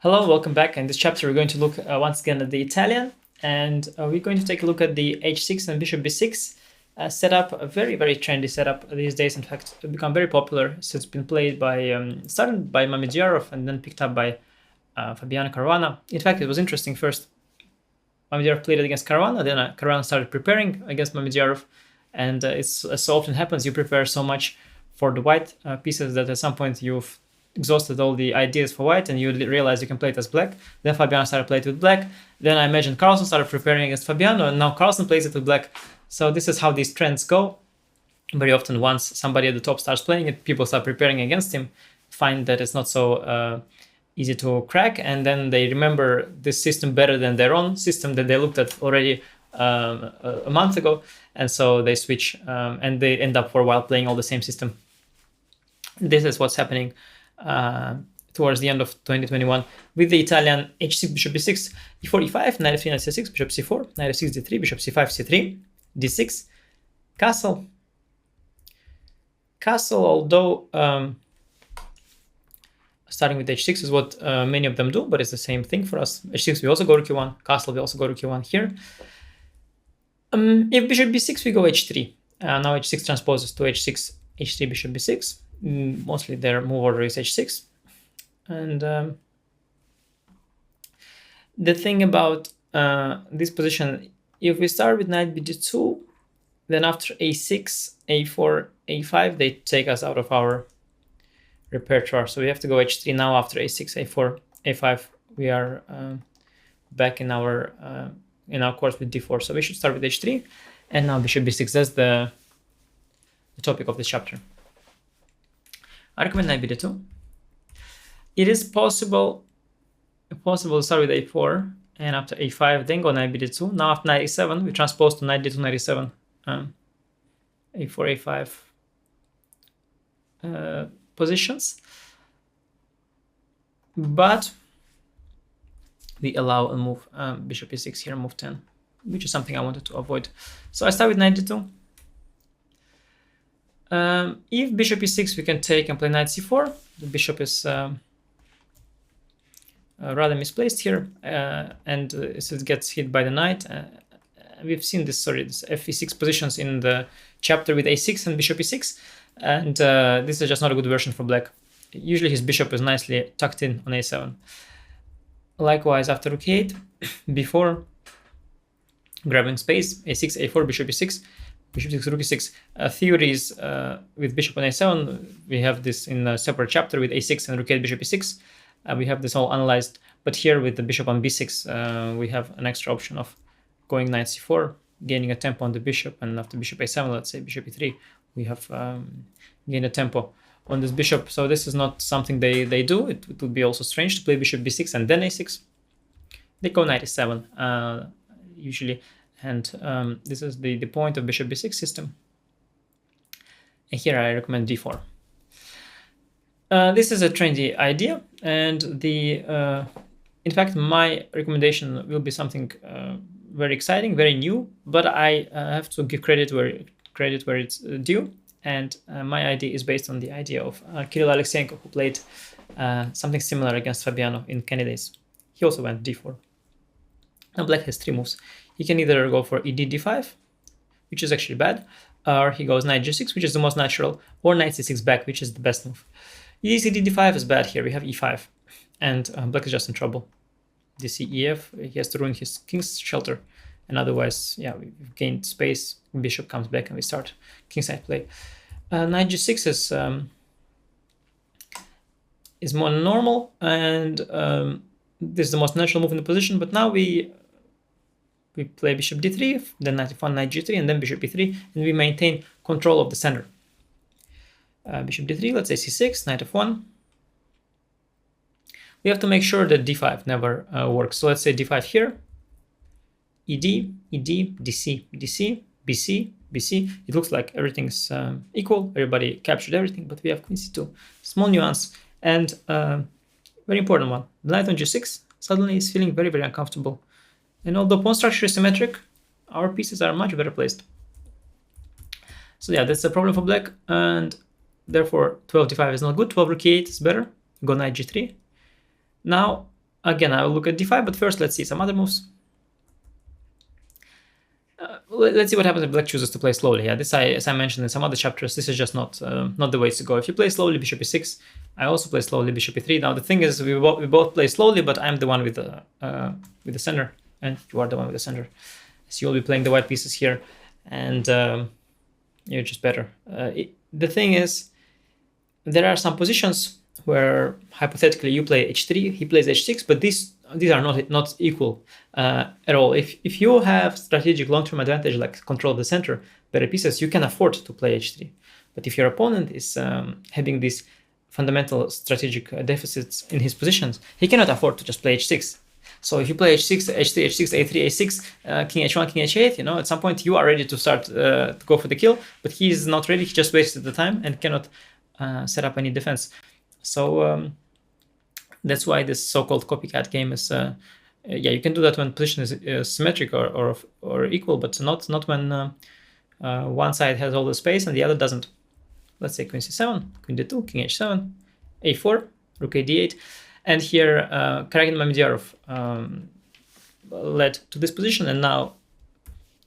Hello, welcome back. In this chapter, we're going to look once again at the Italian, and we're going to take a look at the h6 and bishop b6 setup, a very, very trendy setup these days. In fact, it's become very popular since it's been played by, started by Mamedjarov and then picked up by Fabiano Caruana. In fact, it was interesting. First, Mamedjarov played it against Caruana, then Caruana started preparing against Mamedjarov, and it's as so often happens, you prepare so much for the white pieces that at some point you've exhausted all the ideas for white and you realize you can play it as black. Then Fabiano started playing it with black. Then I imagine Carlsen started preparing against Fabiano, and now Carlsen plays it with black. So this is how these trends go. Very often once somebody at the top starts playing it, people start preparing against him, find that it's not so easy to crack, and then they remember this system better than their own system that they looked at already a month ago, and so they switch and they end up for a while playing all the same system. This is what's happening towards the end of 2021 with the Italian h6, bishop b6, e4, e5, knight f3, knight c6, bishop c4, knight f6, d3, bishop c5, c3, d6, castle. Castle, although starting with h6 is what many of them do, but it's the same thing for us. h6, we also go to q1, castle, we also go to q1 here. If bishop b6, we go h3. Now h6 transposes to h6, h3, bishop b6. Mostly their move order is h6, and the thing about this position, if we start with knight bd2, then after a6, a4, a5, they take us out of our repertoire, so we have to go h3 now. After a6, a4, a5, we are back in our course with d4, so we should start with h3, and now bishop b6. That's the topic of this chapter. I recommend knight bd2. It is possible to start with a4 and after a5 then go knight bd2. Now after knight a7 we transpose to knight d2, knight a7, a4, a5 positions, but we allow a move bishop e6 here, move 10, which is something I wanted to avoid. So I start with knight d2. If bishop e6, we can take and play knight c4. The bishop is rather misplaced here, and it gets hit by the knight. We've seen this fe6 positions in the chapter with a6 and bishop e6, and this is just not a good version for black. Usually his bishop is nicely tucked in on a7. Likewise, after rook e8, before grabbing space, a6, a4, bishop e6, bishop 6, rook e6. Theories with bishop on a7, we have this in a separate chapter with a6 and rook e8, bishop e6. We have this all analyzed, but here with the bishop on b6, we have an extra option of going knight c4, gaining a tempo on the bishop, and after bishop a7, let's say bishop e3, we have gained a tempo on this bishop. So this is not something they do. It would be also strange to play bishop b6 and then a6. They go knight a7 usually. And this is the point of bishop b6 system. And here I recommend d4. This is a trendy idea, and in fact, my recommendation will be something very exciting, very new. But I have to give credit where it's due. And my idea is based on the idea of Kirill Alexeyenko, who played something similar against Fabiano in candidates. He also went d4. Now black has three moves. He can either go for ed d5, which is actually bad, or he goes knight g6, which is the most natural, or knight c6 back, which is the best move. Ed d5 is bad here. We have e5, and black is just in trouble. dc ef, he has to ruin his king's shelter, and otherwise, yeah, we've gained space. Bishop comes back, and we start kingside play. Knight g6 is more normal, and this is the most natural move in the position. But now we play bishop d3, then knight f1, knight g3, and then bishop e3, and we maintain control of the center. Bishop d3, let's say c6, knight f1. We have to make sure that d5 never works. So let's say d5 here, ed, dc, dc, bc, bc. It looks like everything's equal. Everybody captured everything, but we have queen c2. Small nuance, and very important one. The knight on g6 suddenly is feeling very, very uncomfortable. And although pawn structure is symmetric, our pieces are much better placed. So yeah, that's a problem for black, and therefore 12 d5 is not good. 12 rook e8 is better. Go knight g3. Now Again, I will look at d5, but first let's see some other moves. Let's see what happens if black chooses to play slowly. Yeah, this, as I mentioned in some other chapters, this is just not the way to go. If you play slowly, bishop e6. I also play slowly, bishop e3. Now the thing is, we both play slowly, but I'm the one with the center, and you are the one with the center. So you'll be playing the white pieces here, and you're just better. The thing is, there are some positions where hypothetically you play h3, he plays h6, but these are not equal at all. If you have strategic long-term advantage like control of the center, better pieces, you can afford to play h3. But if your opponent is having these fundamental strategic deficits in his positions, he cannot afford to just play h6. So if you play h6, h3, h6, a3, a6, king h1, king h8, you know, at some point you are ready to start to go for the kill, but he is not ready. He just wasted the time and cannot set up any defense. So that's why this so-called copycat game is, yeah, you can do that when position is symmetric or equal, but not when one side has all the space and the other doesn't. Let's say queen c7, queen d2, king h7, a4, rook a d8. And here, Karagin Mamediyarov led to this position, and now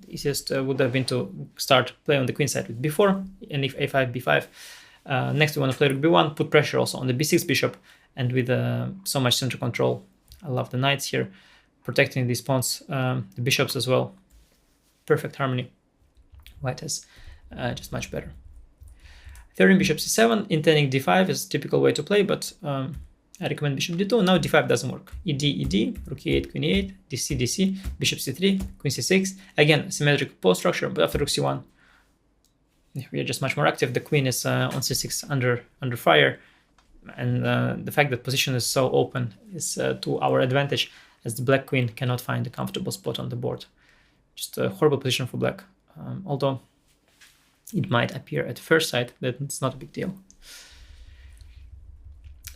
the easiest would have been to start playing on the queen side with b4, and if a5, b5. Next, we want to play rook b1, put pressure also on the b6 bishop, and with so much center control. I love the knights here, protecting these pawns, the bishops as well. Perfect harmony. White has just much better. Third bishop c7, intending d5 is a typical way to play, but I recommend bishop d2. Now d5 doesn't work. ed, rook e8, queen e8, dc, dc, bishop c3, queen c6. Again, symmetric pawn structure, but after rook c1, we are just much more active. The queen is on c6 under fire, and the fact that position is so open is to our advantage, as the black queen cannot find a comfortable spot on the board. Just a horrible position for black, although it might appear at first sight that it's not a big deal.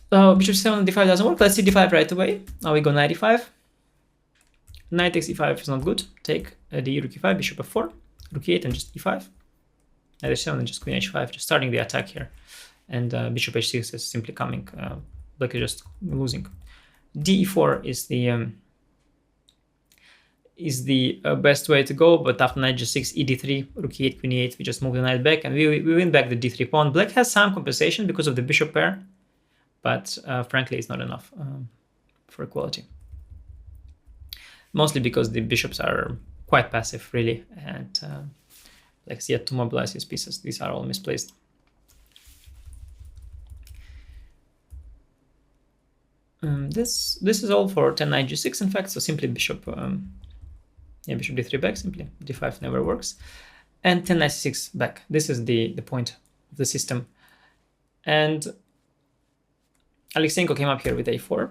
Bishop c7, d5 doesn't work. Let's see d5 right away. Now we go knight e5. Knight takes e5 is not good. Take d, rook e5, bishop f4, rook e8, and just e5. Knight h7 and just queen h5, just starting the attack here. And bishop h6 is simply coming. Black is just losing. d e4 is the best way to go, but after knight g6, ed3, rook e8, queen e8, we just move the knight back, and we win back the d3 pawn. Black has some compensation because of the bishop pair, but frankly, it's not enough for equality. Mostly because the bishops are quite passive, really, and Black's yet to mobilize his pieces. These are all misplaced. This is all for 10 knight g6, in fact, so simply bishop, bishop d3 back, simply d5 never works, and 10 knight c6 back. This is the point of the system, and Alexeyenko came up here with a4.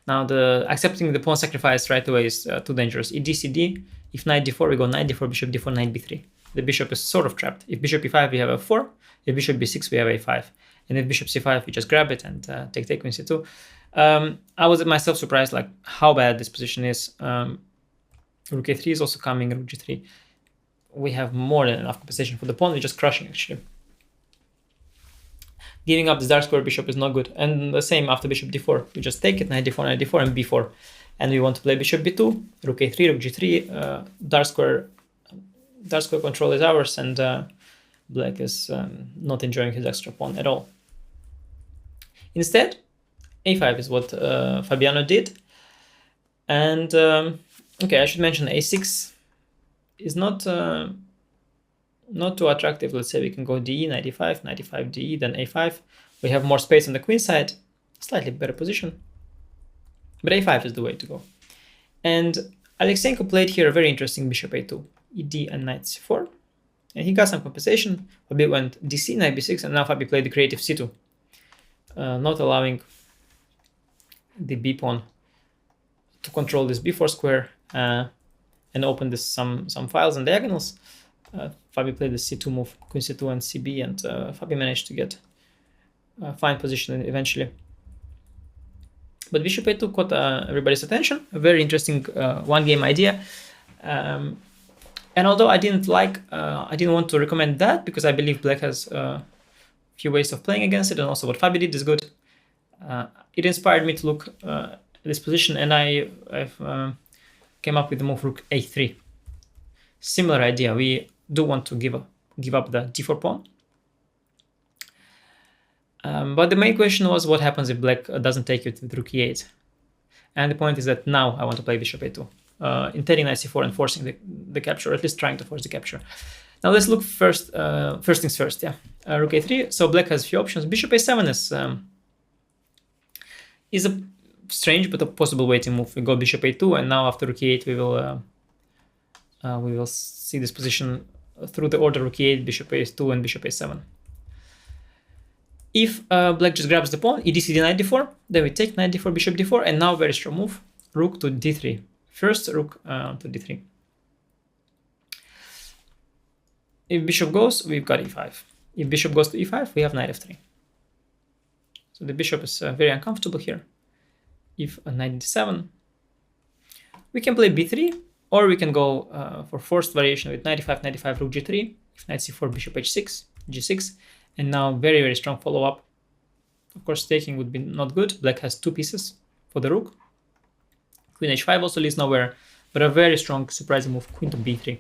Now accepting the pawn sacrifice right away is too dangerous. ed, cd, if knight d4, we go knight d4, bishop d4, knight b3. The bishop is sort of trapped. If bishop e5, we have a4. If bishop b6, we have a5. And if bishop c5, we just grab it and take queen c2. I was myself surprised like how bad this position is. Rook a3 is also coming, rook g3. We have more than enough compensation for the pawn. We're just crushing, actually. Giving up this dark square bishop is not good. And the same after bishop d4. We just take it, knight d4, and b4. And we want to play bishop b2, rook a3, rook g3. Dark square control is ours, and black is not enjoying his extra pawn at all. Instead, a5 is what Fabiano did. And okay, I should mention a6 is not too attractive. Let's say we can go de, knight e5, knight e5, de, then a5. We have more space on the queen side, slightly better position. But a5 is the way to go. And Alexeyenko played here a very interesting bishop a2, ed, and knight c4. And he got some compensation. Fabi went dc, knight b6, and now Fabi played the creative c2, not allowing the b pawn to control this b4 square and open this some files and diagonals. Fabi played the c2 move, queen c2 and cb, and Fabi managed to get a fine position eventually. But bishop a2 caught everybody's attention. A very interesting one-game idea. And although I didn't want to recommend that because I believe black has a few ways of playing against it, and also what Fabi did is good. it inspired me to look at this position, and I've came up with the move rook a3. Similar idea. We do want to give up the d4 pawn. But the main question was, what happens if black doesn't take it with rook e8? And the point is that now I want to play bishop a2, intending knight c4 and forcing the capture, or at least trying to force the capture. Now let's look first things first, yeah. Rook a3, so black has a few options. Bishop a7 is a strange but a possible waiting move. We go bishop a2, and now after rook e8 we will see this position through the order rook e8, bishop a2, and bishop a7. If black just grabs the pawn, edc knight d4, then we take knight d4, bishop d4, and now very strong move, rook to d3. First, rook to d3. If bishop goes, we've got e5. If bishop goes to e5, we have knight f3. So the bishop is very uncomfortable here. If knight d7, we can play b3, or we can go for forced variation with knight e5, knight e5, rook g3, if knight c4, bishop h6, g6, and now very, very strong follow-up. Of course, taking would be not good. Black has two pieces for the rook. Queen h5 also leads nowhere, but a very strong, surprising move, queen to b3.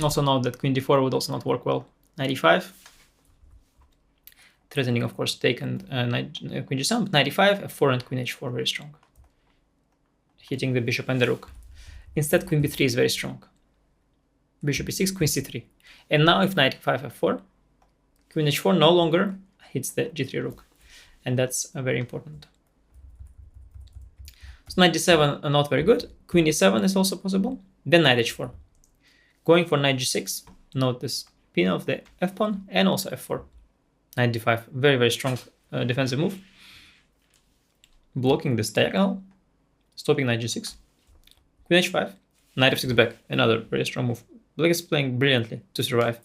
Also note that queen d4 would also not work well. Knight e5, threatening, of course, take and queen g7, but knight e5, f4, and queen h4 very strong, hitting the bishop and the rook. Instead, queen b3 is very strong. Bishop e6, queen c3. And now if knight e5, f4, queen h4 no longer hits the g3 rook. And that's very important. So knight d7 are not very good. Queen e7 is also possible. Then knight h4. Going for knight g6. Note this pin of the f pawn and also f4. Knight d5. Very, very strong defensive move. Blocking this diagonal. Stopping knight g6. Queen h5. Knight f6 back. Another very strong move. Black is playing brilliantly to survive.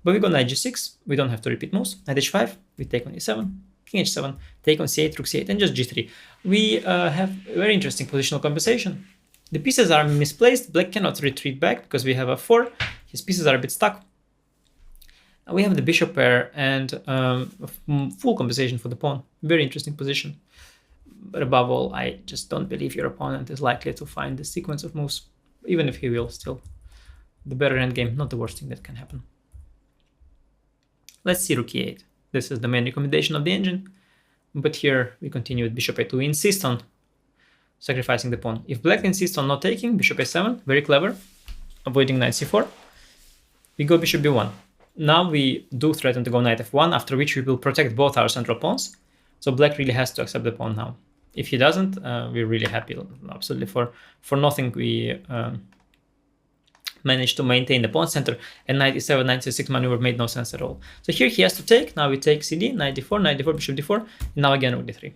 But we go knight g6. We don't have to repeat moves. Knight h5. We take on e7. King h7. Take on c8, rook c8, and just g3. We have very interesting positional compensation. The pieces are misplaced. Black cannot retreat back because we have a 4. His pieces are a bit stuck. We have the bishop pair and full compensation for the pawn. Very interesting position. But above all, I just don't believe your opponent is likely to find the sequence of moves. Even if he will, still. The better endgame, not the worst thing that can happen. Let's see rook e8. This is the main recommendation of the engine. But here we continue with bishop a2. We insist on sacrificing the pawn. If black insists on not taking, bishop a7, very clever, avoiding knight c4. We go bishop b1. Now we do threaten to go knight f1, after which we will protect both our central pawns. So black really has to accept the pawn now. If he doesn't, we're really happy. Absolutely for nothing we managed to maintain the pawn center, and knight e7, knight c6 maneuver made no sense at all. So here he has to take. Now we take cd, knight d4, bishop d4, and now again rook d3.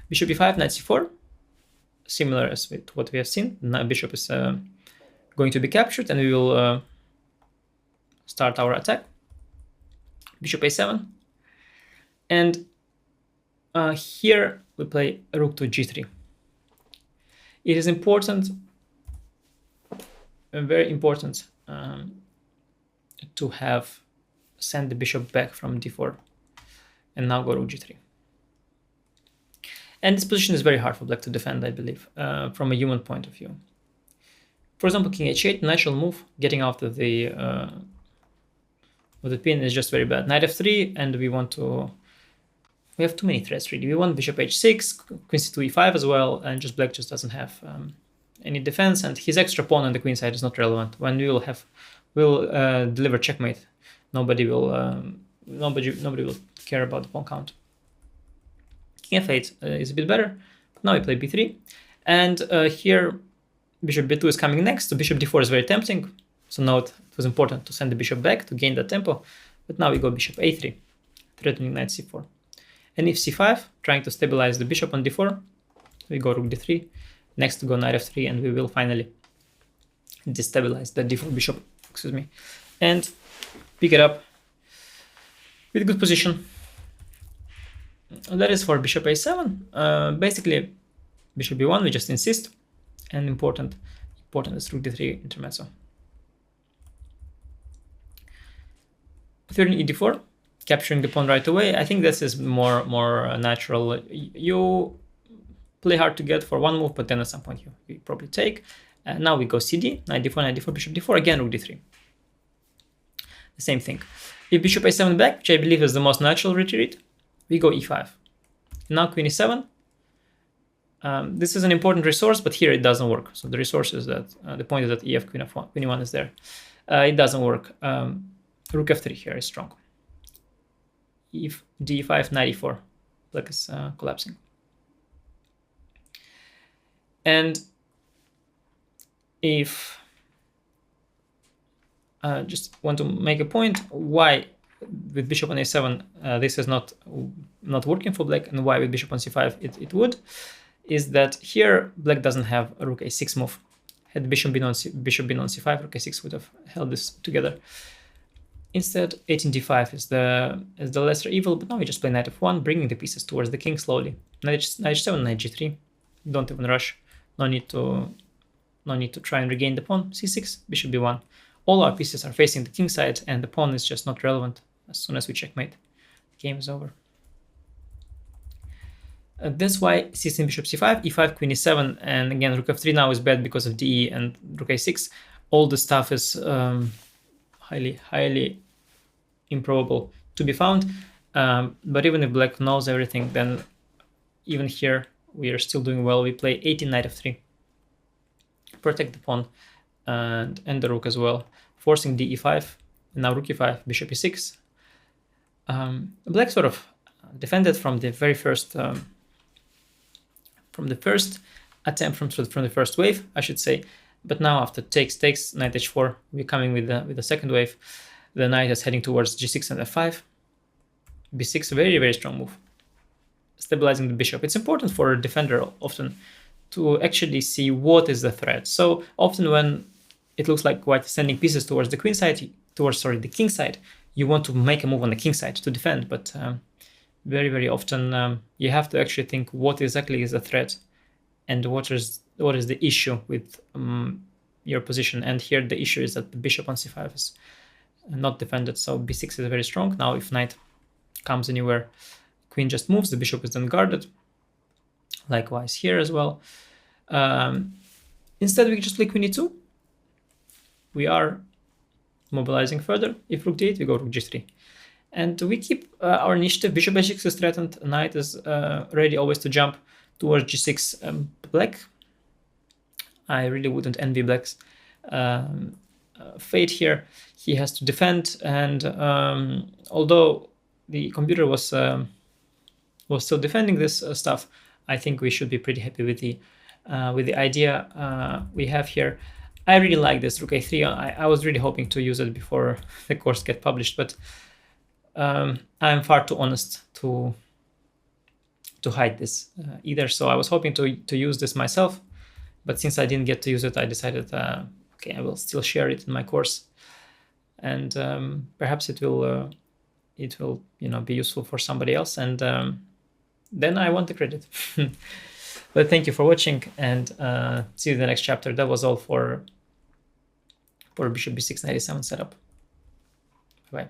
Bishop e5, knight c4, similar as with what we have seen. Now bishop is going to be captured, and we will start our attack. Bishop a7, and here we play rook to g3. It is important, very important, to have send the bishop back from d4, and now go rook g3. And this position is very hard for black to defend, I believe, from a human point of view. For example, king h8, natural move, getting out of the pin is just very bad. Knight f3, and we have too many threats really. We want bishop h6, queen c2, e5 as well, and just black just doesn't have any defense, and his extra pawn on the queen side is not relevant. When we'll deliver checkmate, nobody will care about the pawn count. King f8 is a bit better. Now we play b3, and here bishop b2 is coming next, so bishop d4 is very tempting. So note, it was important to send the bishop back to gain that tempo, but now we go bishop a3, threatening knight c4. And if c5, trying to stabilize the bishop on d4, we go rook d3, next to go knight f3, and we will finally destabilize the d4 bishop, and pick it up with good position. That is for bishop a7. Basically, bishop b1, we just insist, and important is rook d3 intermezzo. Third e4, capturing the pawn right away. I think this is more natural. You play hard to get for one move, but then at some point you probably take. Now we go CD, knight d4, knight d4, bishop d4, again rook d3. The same thing. If bishop a7 back, which I believe is the most natural retreat, we go e5. Now queen e7. This is an important resource, but here it doesn't work. So the resource is that the point is that ef queen f1, queen e1 is there. It doesn't work. Rook f3 here is strong. If d5, knight e4, black is collapsing. And if just want to make a point why with bishop on a7 this is not working for black, and why with bishop on c5 it would, is that here black doesn't have a rook a6 move. Had bishop been on c5, rook a6 would have held this together. Instead, 18 d5 is the lesser evil, but now we just play knight f1, bringing the pieces towards the king slowly. Knight h7, knight g3. Don't even rush. No need to try and regain the pawn. c6, bishop b1. All our pieces are facing the king side, and the pawn is just not relevant. As soon as we checkmate, the game is over. That's why c6, bishop c5, e5, queen e7, and again rook f3 now is bad because of de and rook a6. All the stuff is highly improbable to be found. But even if black knows everything, then even here we are still doing well. We play 18 knight f3, protect the pawn and the rook as well, forcing d e5. And now rook e5, bishop e6. Black sort of defended from the very first attempt, from the first wave, I should say. But now after takes, knight h4, we're coming with the second wave. The knight is heading towards g6 and f5. b6, very, very strong move, stabilizing the bishop. It's important for a defender often to actually see what is the threat. So often when it looks like white is sending pieces towards the queen side, the king side, you want to make a move on the king side to defend. But very, very often you have to actually think what exactly is the threat and what is the issue with your position. And here the issue is that the bishop on c5 is not defended, so b6 is very strong. Now if knight comes anywhere, queen just moves, the bishop is then guarded. Likewise here as well. Instead we just play queen e2. We are mobilizing further. If rook d8, we go rook g3. And we keep our initiative. Bishop h6 is threatened. Knight is ready always to jump towards g6. Black, I really wouldn't envy black's fate here. He has to defend, and although the computer was still defending this stuff, I think we should be pretty happy with the idea we have here. I really like this rook a3. I was really hoping to use it before the course get published, but I'm far too honest to hide this either. So I was hoping to use this myself, but since I didn't get to use it, I decided, okay, I will still share it in my course, and perhaps it will be useful for somebody else, and then I want the credit. But thank you for watching, and see you in the next chapter. That was all for bishop b6 knight a7 setup. Bye.